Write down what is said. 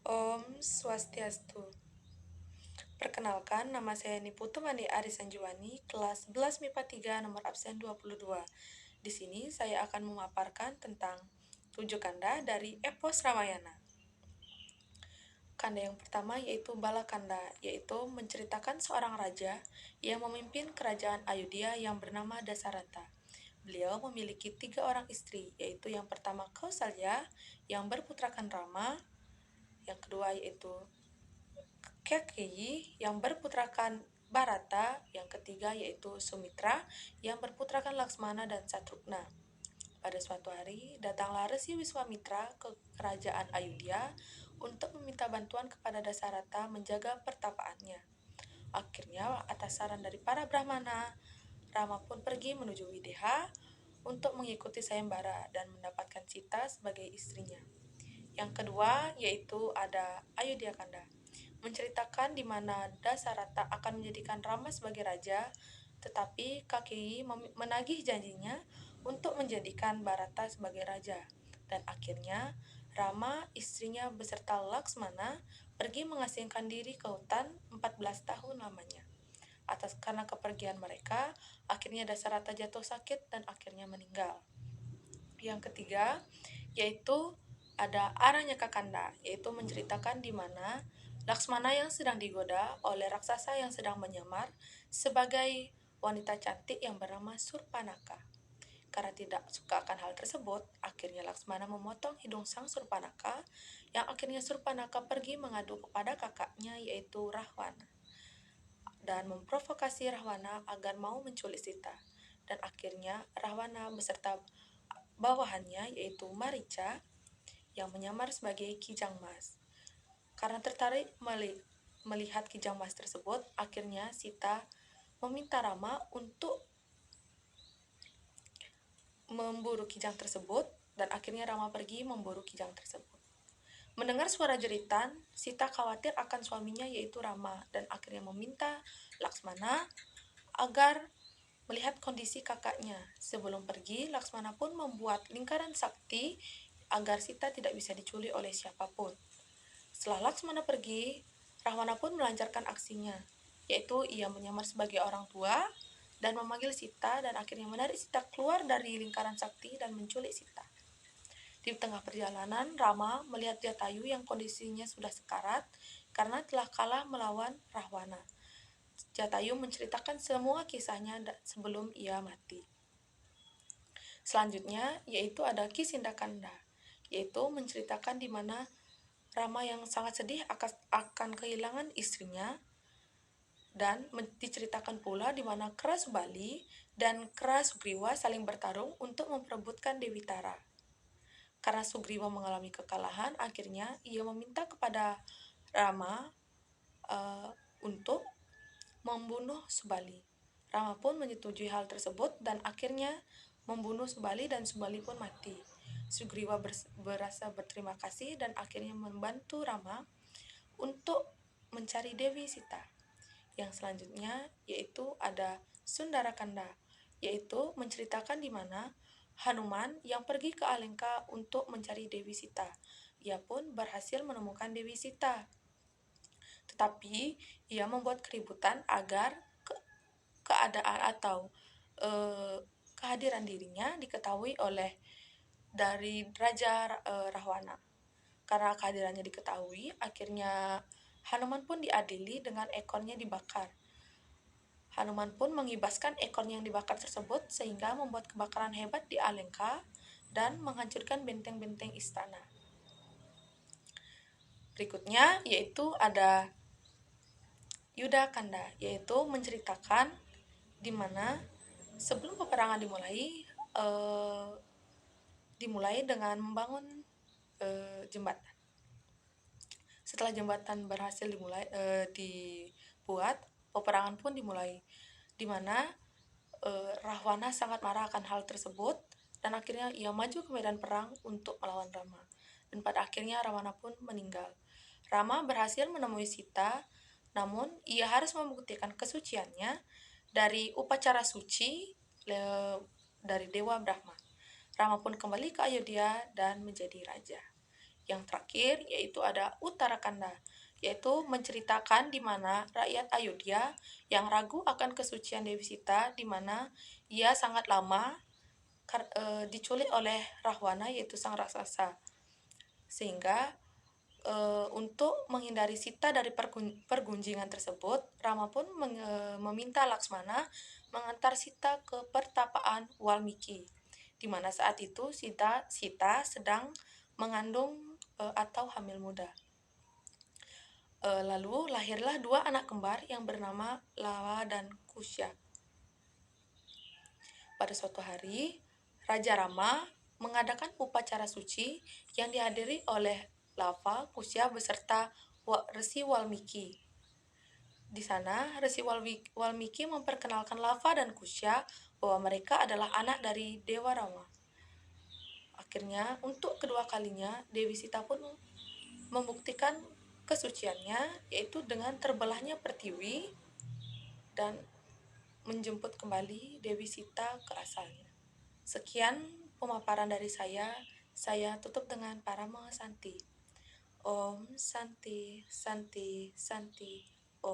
Om Swastiastu. Perkenalkan, nama saya Niputumani Ari Sanjuwani, kelas 11 MIPA 3, nomor absen 22. Di sini saya akan memaparkan tentang 7 kanda dari epos Ramayana. Kanda yang pertama yaitu Balakanda, yaitu menceritakan seorang raja yang memimpin kerajaan Ayodhya yang bernama Dasarata. Beliau memiliki 3 orang istri, yaitu yang pertama Kausalya, yang berputrakan Rama, yang kedua yaitu Kaikeyi yang berputrakan Bharata, yang ketiga yaitu Sumitra yang berputrakan Laksmana dan Satrugna. Pada suatu hari, datanglah Resi Wiswamitra ke kerajaan Ayodhya untuk meminta bantuan kepada Dasarata menjaga pertapaannya. Akhirnya, atas saran dari para Brahmana, Rama pun pergi menuju Wideha untuk mengikuti sayembara dan mendapatkan Sita sebagai istrinya. Yang kedua yaitu ada Ayodhya Kanda, menceritakan di mana Dasarata akan menjadikan Rama sebagai raja, tetapi Kaikeyi menagih janjinya untuk menjadikan Bharata sebagai raja. Dan akhirnya Rama, istrinya beserta Laksmana pergi mengasingkan diri ke hutan 14 tahun lamanya. Karena kepergian mereka, akhirnya Dasarata jatuh sakit dan akhirnya meninggal. Yang ketiga yaitu ada Aranyakakanda, yaitu menceritakan di mana Laksmana yang sedang digoda oleh raksasa yang sedang menyamar sebagai wanita cantik yang bernama Surpanaka. Karena tidak suka akan hal tersebut, akhirnya Laksmana memotong hidung sang Surpanaka, yang akhirnya Surpanaka pergi mengadu kepada kakaknya yaitu Rahwana dan memprovokasi Rahwana agar mau menculik Sita. Dan akhirnya Rahwana beserta bawahannya yaitu Marica yang menyamar sebagai Kijang Mas. Karena tertarik melihat Kijang Mas tersebut, akhirnya Sita meminta Rama untuk memburu Kijang tersebut, dan akhirnya Rama pergi memburu Kijang tersebut. Mendengar suara jeritan, Sita khawatir akan suaminya yaitu Rama, dan akhirnya meminta Laksmana agar melihat kondisi kakaknya. Sebelum pergi, Laksmana pun membuat lingkaran sakti agar Sita tidak bisa diculik oleh siapapun. Setelah Laksmana pergi, Rahwana pun melancarkan aksinya, yaitu ia menyamar sebagai orang tua dan memanggil Sita dan akhirnya menarik Sita keluar dari lingkaran sakti dan menculik Sita. Di tengah perjalanan, Rama melihat Jatayu yang kondisinya sudah sekarat karena telah kalah melawan Rahwana. Jatayu menceritakan semua kisahnya sebelum ia mati. Selanjutnya yaitu ada Kisindakanda, yaitu menceritakan di mana Rama yang sangat sedih akan kehilangan istrinya, dan diceritakan pula di mana Kera Subali dan Kera Sugriwa saling bertarung untuk memperebutkan Dewi Tara. Karena Sugriwa mengalami kekalahan, akhirnya ia meminta kepada Rama untuk membunuh Subali. Rama pun menyetujui hal tersebut dan akhirnya membunuh Subali dan Subali pun mati. Sugriwa berasa berterima kasih dan akhirnya membantu Rama untuk mencari Dewi Sita. Yang selanjutnya yaitu ada Sundarakanda, yaitu menceritakan di mana Hanuman yang pergi ke Alengka untuk mencari Dewi Sita. Ia pun berhasil menemukan Dewi Sita. Tetapi ia membuat keributan agar keadaan atau kehadiran dirinya diketahui oleh dari Raja Rahwana. Karena kehadirannya diketahui, akhirnya Hanuman pun diadili dengan ekornya dibakar. Hanuman pun mengibaskan ekornya yang dibakar tersebut sehingga membuat kebakaran hebat di Alengka dan menghancurkan benteng-benteng istana. Berikutnya yaitu ada Yudhakanda, yaitu menceritakan di mana sebelum peperangan dimulai dengan membangun jembatan. Setelah jembatan berhasil dibuat, peperangan pun dimulai, di mana Rahwana sangat marah akan hal tersebut dan akhirnya ia maju ke medan perang untuk melawan Rama. Dan pada akhirnya Rahwana pun meninggal. Rama berhasil menemui Sita, namun ia harus membuktikan kesuciannya dari upacara suci dari Dewa Brahma. Rama pun kembali ke Ayodhya dan menjadi raja. Yang terakhir yaitu ada Uttarakanda, yaitu menceritakan di mana rakyat Ayodhya yang ragu akan kesucian Dewi Sita, di mana ia sangat lama diculik oleh Rahwana, yaitu sang raksasa. Sehingga untuk menghindari Sita dari pergunjingan tersebut, Rama pun meminta Laksmana mengantar Sita ke pertapaan Walmiki, di mana saat itu Sita sedang mengandung atau hamil muda. Lalu lahirlah dua anak kembar yang bernama Lava dan Kusya. Pada suatu hari, Raja Rama mengadakan upacara suci yang dihadiri oleh Lava, Kusya beserta Resi Walmiki. Di sana, Resi Walmiki memperkenalkan Lava dan Kusya bahwa mereka adalah anak dari Dewa Rama. Akhirnya, untuk kedua kalinya, Dewi Sita pun membuktikan kesuciannya, yaitu dengan terbelahnya Pertiwi dan menjemput kembali Dewi Sita ke asalnya. Sekian pemaparan dari saya tutup dengan Parama Santi. Om Santi, Santi, Santi.